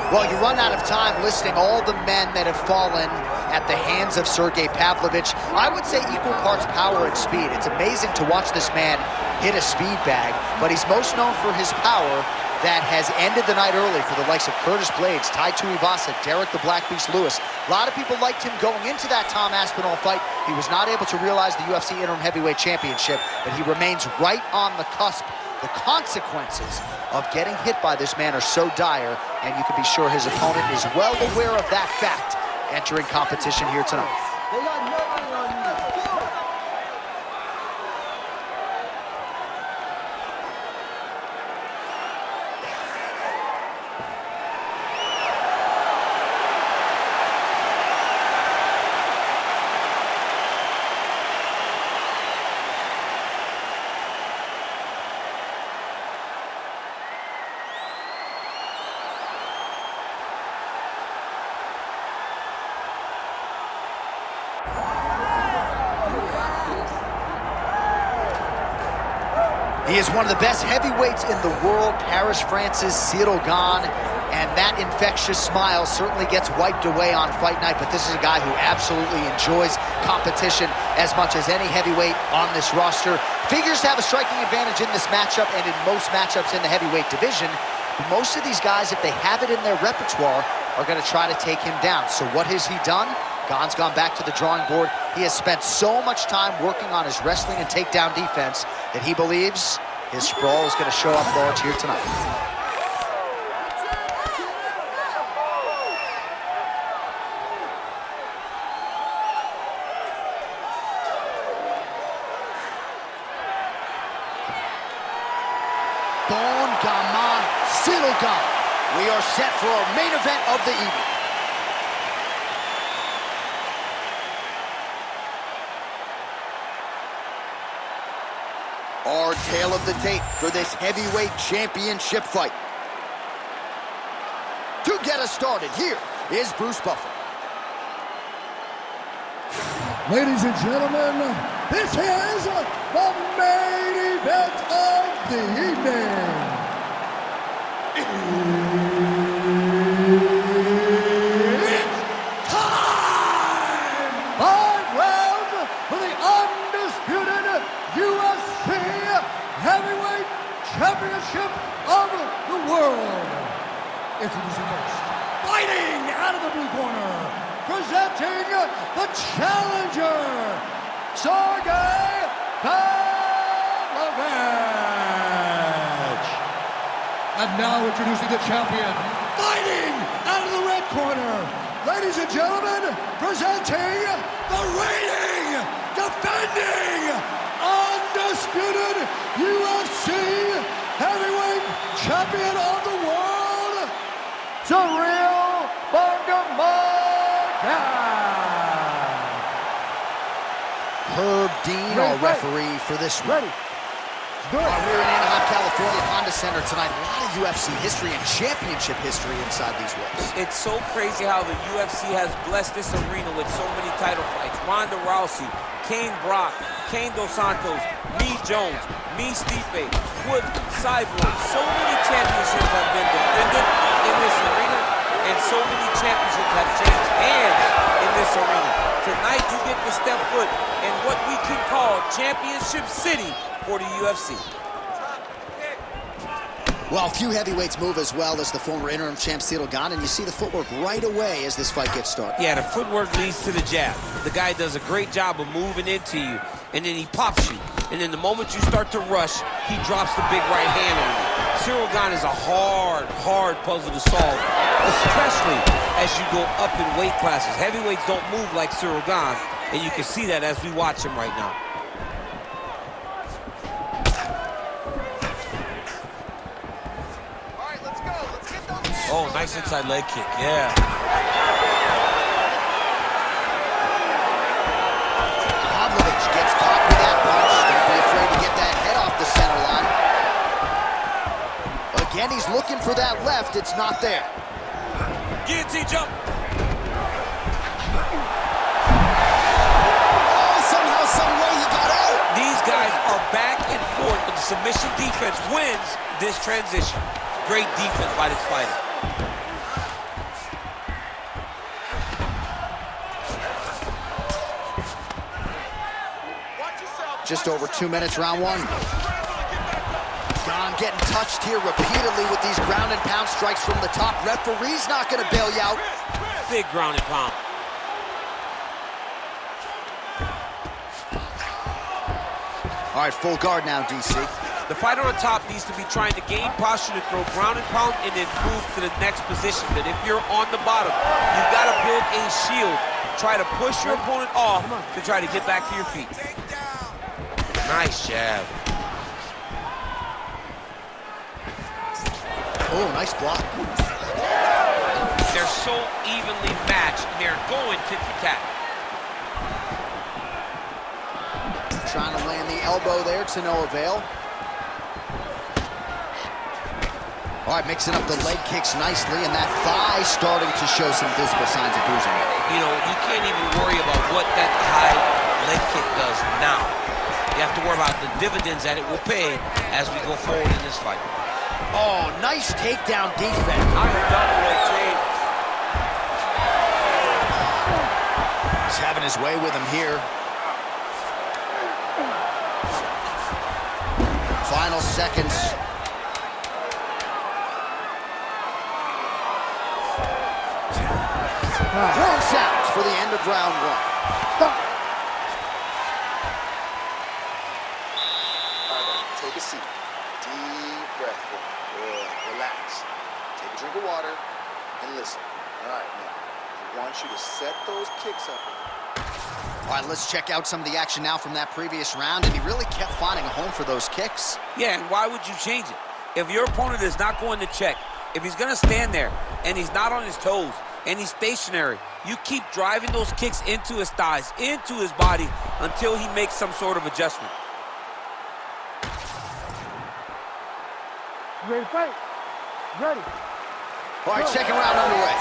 Well, you run out of time listing all the men that have fallen at the hands of Sergei Pavlovich. I would say equal parts power and speed. It's amazing to watch this man hit a speed bag, but he's most known for his power that has ended the night early for the likes of Curtis Blades, Tai Tuivasa, Derek the Black Beast Lewis. A lot of people liked him going into that Tom Aspinall fight. He was not able to realize the UFC Interim Heavyweight Championship, but he remains right on the cusp. The consequences of getting hit by this man are so dire, and you can be sure his opponent is well aware of that fact entering competition here tonight. They got nothing on you. He is one of the best heavyweights in the world, Paris, France's Ciryl Gane, and that infectious smile certainly gets wiped away on fight night, but this is a guy who absolutely enjoys competition as much as any heavyweight on this roster. Figures to have a striking advantage in this matchup and in most matchups in the heavyweight division. Most of these guys, if they have it in their repertoire, are going to try to take him down. So what has he done? Gane's gone back to the drawing board. He has spent so much time working on his wrestling and takedown defense that he believes his sprawl is going to show up large here tonight. Ciryl Gane. We are set for our main event of the evening. Our tale of the tape for this heavyweight championship fight. To get us started, here is Bruce Buffer. Ladies and gentlemen, this is the main event of the evening. It's time! 5 rounds for the undisputed UFC Heavyweight Championship of the world. Introducing first, fighting out of the blue corner, presenting the challenger, Sergei Pavlovich. And now introducing the champion, fighting out of the red corner, ladies and gentlemen, presenting the reigning, defending, undisputed UFC Heavyweight Champion of the world, Ciryl Gane. Herb Dean, our referee for this one. We're in Anaheim, California, Honda Center tonight. A lot of UFC history and championship history inside these walls. It's so crazy how the UFC has blessed this arena with so many title fights. Ronda Rousey, Kane Brock, Kane Dos Santos, me Jones, me Stipe, Woodley, Cyborg. So many championships have been defended in this arena, and so many championships have changed hands in this arena. Tonight you get to step foot in what we can call Championship City for the UFC. Well, a few heavyweights move as well as the former interim champ Ciryl Gane, and you see the footwork right away as this fight gets started. Yeah, the footwork leads to the jab. The guy does a great job of moving into you, and then he pops you. And then the moment you start to rush, he drops the big right hand on you. Ciryl Gane is a hard puzzle to solve, especially as you go up in weight classes. Heavyweights don't move like Ciryl Gane, and you can see that as we watch him right now. Oh, nice inside leg kick, yeah. Pavlovich gets caught with that punch. Don't be afraid to get that head off the center line. Again, he's looking for that left. It's not there. Guillotine jump. Oh, somehow, some way he got out. These guys are back and forth, but the submission defense wins this transition. Great defense by this fighter. just over 2 minutes, round one. Gane getting touched here repeatedly with these ground and pound strikes from the top. Referee's not going to bail you out. Big ground and pound. All right, full guard now, DC. The fighter on top needs to be trying to gain posture to throw ground and pound and then move to the next position. But if you're on the bottom, you've got to build a shield. Try to push your opponent off to try to get back to your feet. Nice jab. Oh, nice block. They're so evenly matched. They're going tit-for-tat. Trying to land the elbow there to no avail. All right, mixing up the leg kicks nicely, and that thigh starting to show some visible signs of bruising. You know, you can't even worry about what that high leg kick does now. You have to worry about the dividends that it will pay as we go forward in this fight. Oh, nice takedown defense. I am done rotate. He's having his way with him here. Final seconds. Throwing sounds for the end of round one. All right, take a seat. Deep breath. Good. Relax. Take a drink of water and listen. All right, now, I want you to set those kicks up. All right, let's check out some of the action now from that previous round, and he really kept finding a home for those kicks. Yeah, and why would you change it? If your opponent is not going to check, if he's going to stand there and he's not on his toes and he's stationary, you keep driving those kicks into his thighs, into his body, until he makes some sort of adjustment. Ready to fight? Ready. All right, second round underway.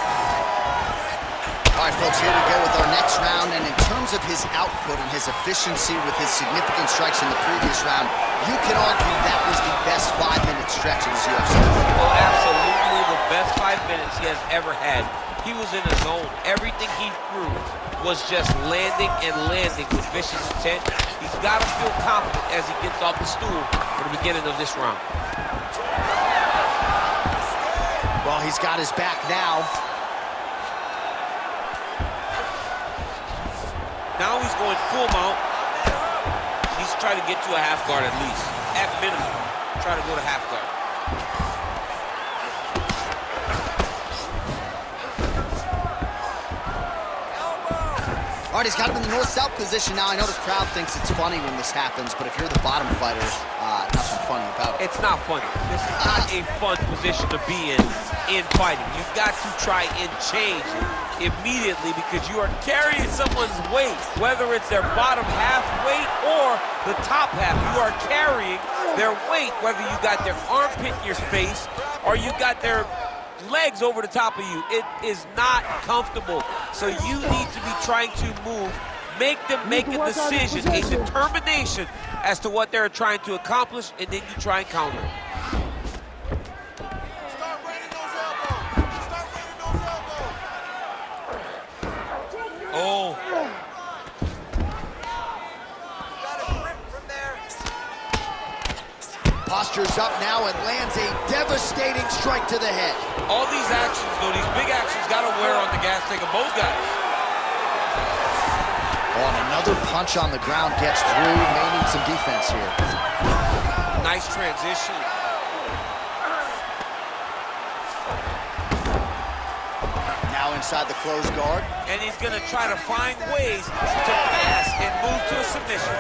All right, folks, here we go with our next round, and in terms of his output and his efficiency with his significant strikes in the previous round, you can argue that was the best 5-minute stretch in his UFC. Oh, absolutely the best 5 minutes he has ever had. He was in a zone. Everything he threw was just landing and landing with vicious intent. He's got to feel confident as he gets off the stool for the beginning of this round. Well, he's got his back now. Now he's going full mount. He's trying to get to a half guard at least. At minimum, try to go to half guard. All right, he's got him in the north-south position now. I know the crowd thinks it's funny when this happens, but if you're the bottom fighter, nothing funny about it. It's not funny. This is not a fun position to be in fighting. You've got to try and change it immediately because you are carrying someone's weight, whether it's their bottom half weight or the top half. You are carrying their weight, whether you got their armpit in your face or you got their legs over the top of you. It is not comfortable. So you need to be trying to move, make them make a decision, a determination as to what they're trying to accomplish, and then you try and counter it. Start raining those elbows. Start raining those elbows. Oh. Got a grip from there. Postures up now and lands a devastating strike to the head. All these actions, though, these big actions, got to wear on the gas tank of both guys. Oh, and another punch on the ground gets through. May need some defense here. Nice transition. Now inside the closed guard. And he's going to try to find ways to pass and move to a submission.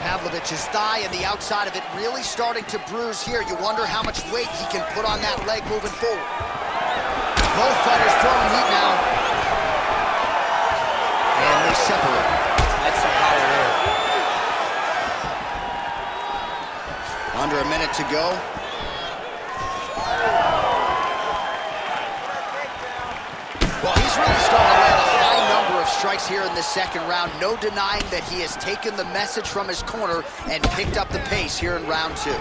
Pavlovich's thigh and the outside of it really starting to bruise here. You wonder how much weight he can put on that leg moving forward. Both fighters throwing heat now. And they separate. That's some power there. Under a minute to go. Well, he's really starting to land a high number of strikes here in the second round. No denying that he has taken the message from his corner and picked up the pace here in round two.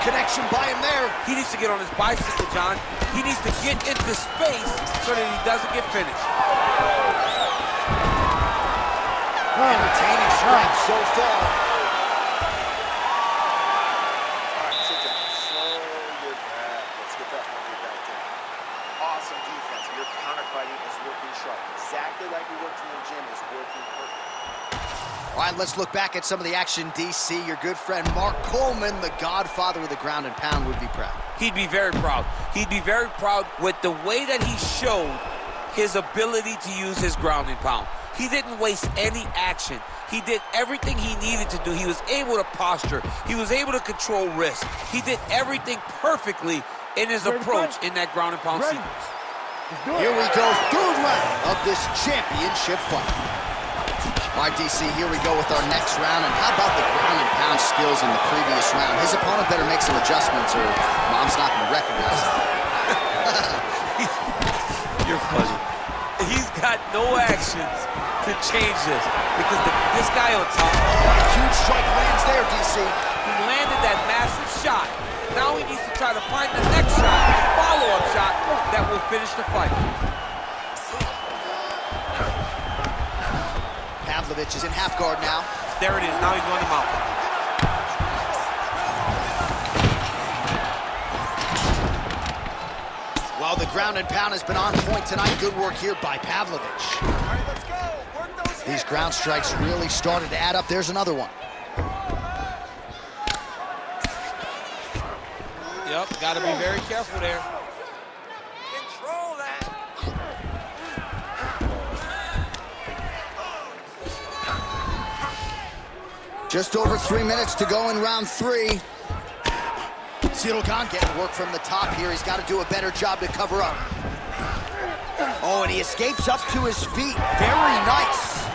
connection by him there. He needs to get on his bicycle, John. He needs to get into space so that he doesn't get finished. Entertaining strength so far. All right, sit down. Slow your breath. Let's get that hungry back down. Awesome defense. Your counter fighting is working sharp. Exactly like you worked in the gym is working perfect. All right, let's look back at some of the action, DC. Your good friend Mark Coleman, the godfather of the ground and pound, would be proud. He'd be very proud. He'd be very proud with the way that he showed his ability to use his ground and pound. He didn't waste any action. He did everything he needed to do. He was able to posture. He was able to control risk. He did everything perfectly in his approach in that ground and pound sequence. Here we go, third round of this championship fight. All right, DC, here we go with our next round. And how about the ground and pound skills in the previous round? His opponent better make some adjustments or Mom's not going to recognize him. You're funny. He's got no actions to change this because this guy on top. Huge strike lands there, DC. He landed that massive shot. Now he needs to try to find the next shot, a follow-up shot that will finish the fight. Pavlovich is in half guard now. There it is. Now he's going to mount. Well, the ground and pound has been on point tonight. Good work here by Pavlovich. All right, let's go. Work those These hips. ground strikes really started to add up. There's another one. Yep, got to be very careful there. Control that. Just over 3 minutes to go in round 3. Ciryl Gane getting work from the top here. He's got to do a better job to cover up. Oh, and he escapes up to his feet. Very nice.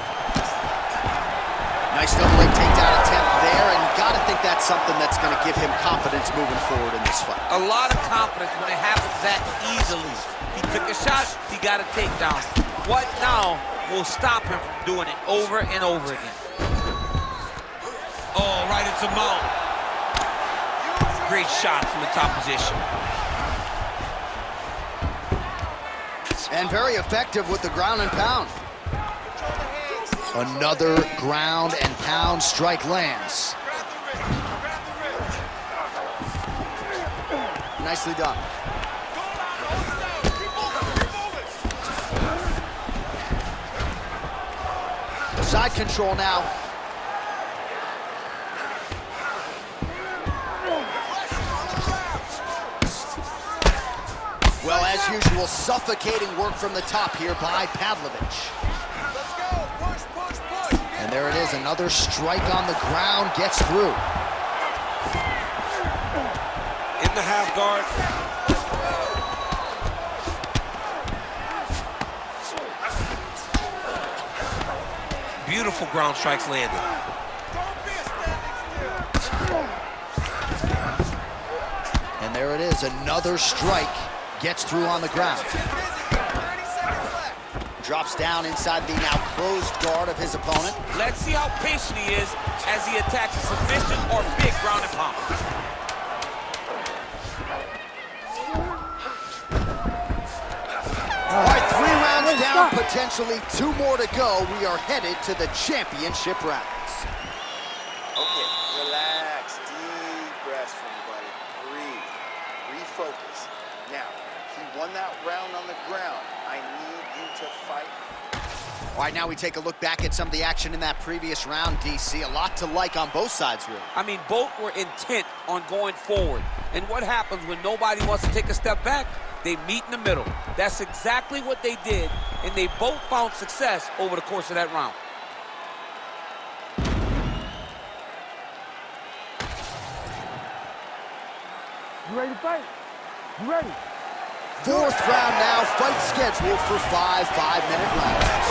Nice double leg takedown attempt there, and you got to think that's something that's going to give him confidence moving forward in this fight. A lot of confidence when it happens that easily. He took a shot, he got a takedown. What now will stop him from doing it over and over again? Oh, right into mount. Great shot from the top position. And very effective with the ground and pound. Another ground and pound strike lands. Nicely done. Side control now. Well, as usual, suffocating work from the top here by Pavlovich. Let's go. Push, push, push. And there it is, another strike on the ground, gets through. In the half guard. Beautiful ground strikes landed. Don't be a standing still. And there it is, another strike gets through on the ground. 30 seconds left. Drops down inside the now closed guard of his opponent. Let's see how patient he is as he attacks a submission or big ground and pound. All right, 3 rounds down, potentially 2 more to go. We are headed to the championship rounds. Okay, relax. Deep breaths from you, buddy. Breathe. Refocus. Now, he won that round on the ground. I need you to fight. All right, now we take a look back at some of the action in that previous round, DC. A lot to like on both sides, really. I mean, both were intent on going forward. And what happens when nobody wants to take a step back? They meet in the middle. That's exactly what they did, and they both found success over the course of that round. You ready to fight? You ready? 4th round now, fight scheduled for 5 5-minute rounds.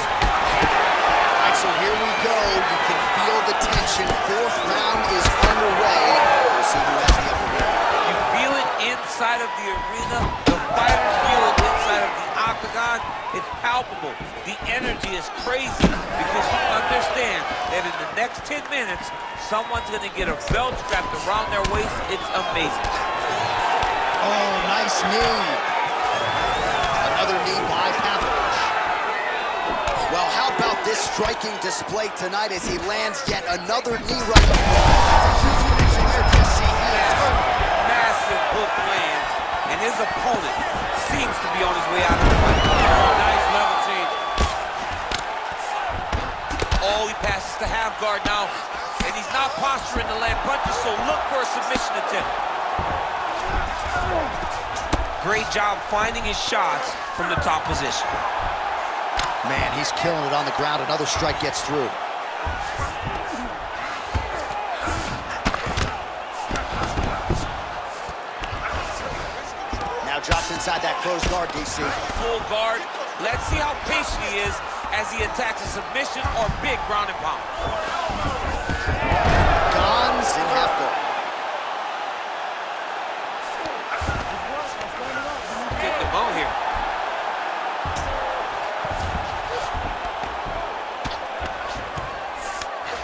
All right, so here we go. You can feel the tension. 4th round is underway. We'll see who has the upper hand. You feel it inside of the arena. The fighters feel it inside of the octagon. octagon, it's palpable. The energy is crazy because you understand that in the next 10 minutes, someone's going to get a belt strapped around their waist. It's amazing. Oh, nice knee. Another knee by Pavlovich. Well, how about this striking display tonight as he lands yet another knee right in Massive hook lands, and his opponent seems to be on his way out of the fight. Nice level change. Oh, he passes the half guard now, and he's not posturing to land punches, so look for a submission attempt. Great job finding his shots from the top position. Man, he's killing it on the ground. Another strike gets through. Now drops inside that closed guard, DC. Full guard. Let's see how patient he is as he attacks a submission or big ground and pound. Gane's in half guard. Get the bone here.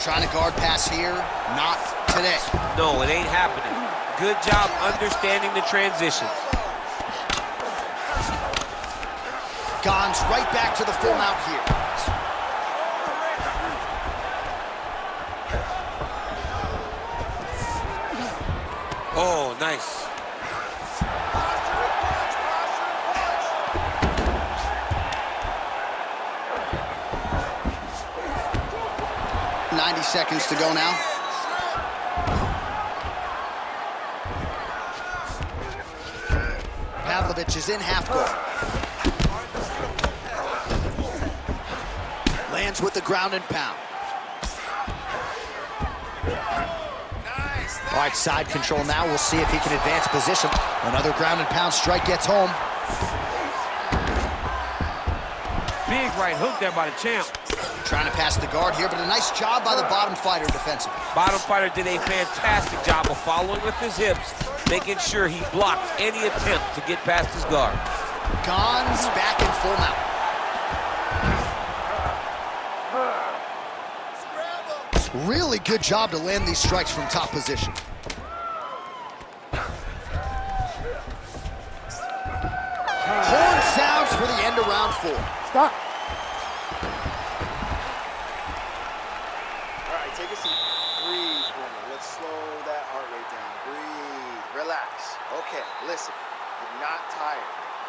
Trying to guard pass here. Not today. No, it ain't happening. Good job understanding the transitions. Gane's right back to the full mount here. Oh, nice. Seconds to go now. Pavlovich is in half guard. Lands with the ground and pound. All right, side control now. We'll see if he can advance position. Another ground and pound strike gets home. Big right hook there by the champ. Trying to pass the guard here, but a nice job by the bottom fighter defensively. Bottom fighter did a fantastic job of following with his hips, making sure he blocked any attempt to get past his guard. Gane's back in full mount. Really good job to land these strikes from top position. Horn sounds for the end of round 4. Stop. Take a seat. Breathe, woman. Let's slow that heart rate down. Breathe. Relax. Okay, listen. You're not tired.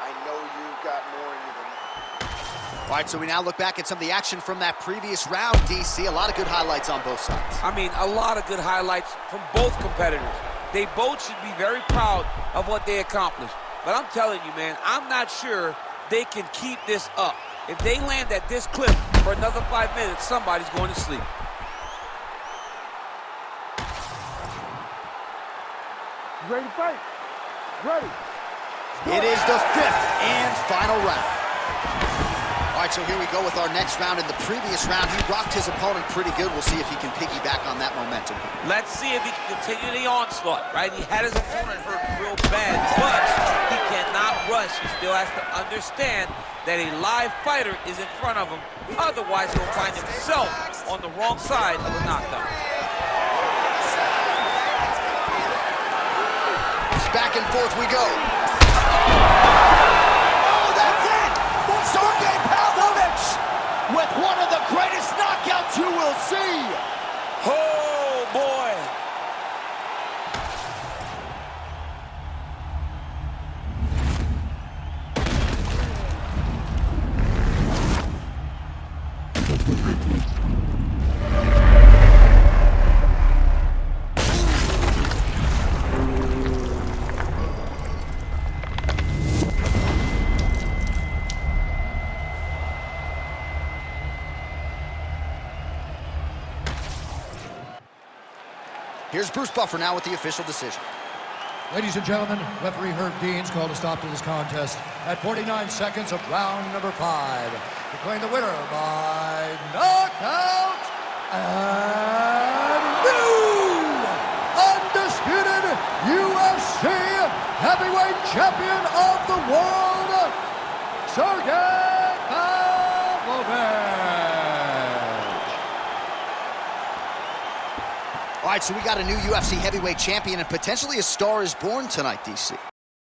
I know you've got more in you than that. All right, so we now look back at some of the action from that previous round, DC. A lot of good highlights on both sides. I mean, a lot of good highlights from both competitors. They both should be very proud of what they accomplished. But I'm telling you, man, I'm not sure they can keep this up. If they land at this clip for another 5 minutes, somebody's going to sleep. Ready to fight? Ready. It is the 5th and final round. All right, so here we go with our next round. In the previous round, he rocked his opponent pretty good. We'll see if he can piggyback on that momentum. Let's see if he can continue the onslaught, right? He had his opponent hurt real bad, but he cannot rush. He still has to understand that a live fighter is in front of him. Otherwise, he'll find himself on the wrong side of the knockdown. Back and forth we go. Oh, that's it! Sergei Pavlovich with one of the greatest knockouts you will see. Oh, boy. Here's Bruce Buffer now with the official decision. Ladies and gentlemen, referee Herb Dean's called a stop to this contest at 49 seconds of round number 5. Declaring the winner by knockout and new undisputed UFC heavyweight champion of the world, Sergei Pavlovich. All right, so we got a new UFC heavyweight champion, and potentially a star is born tonight, DC.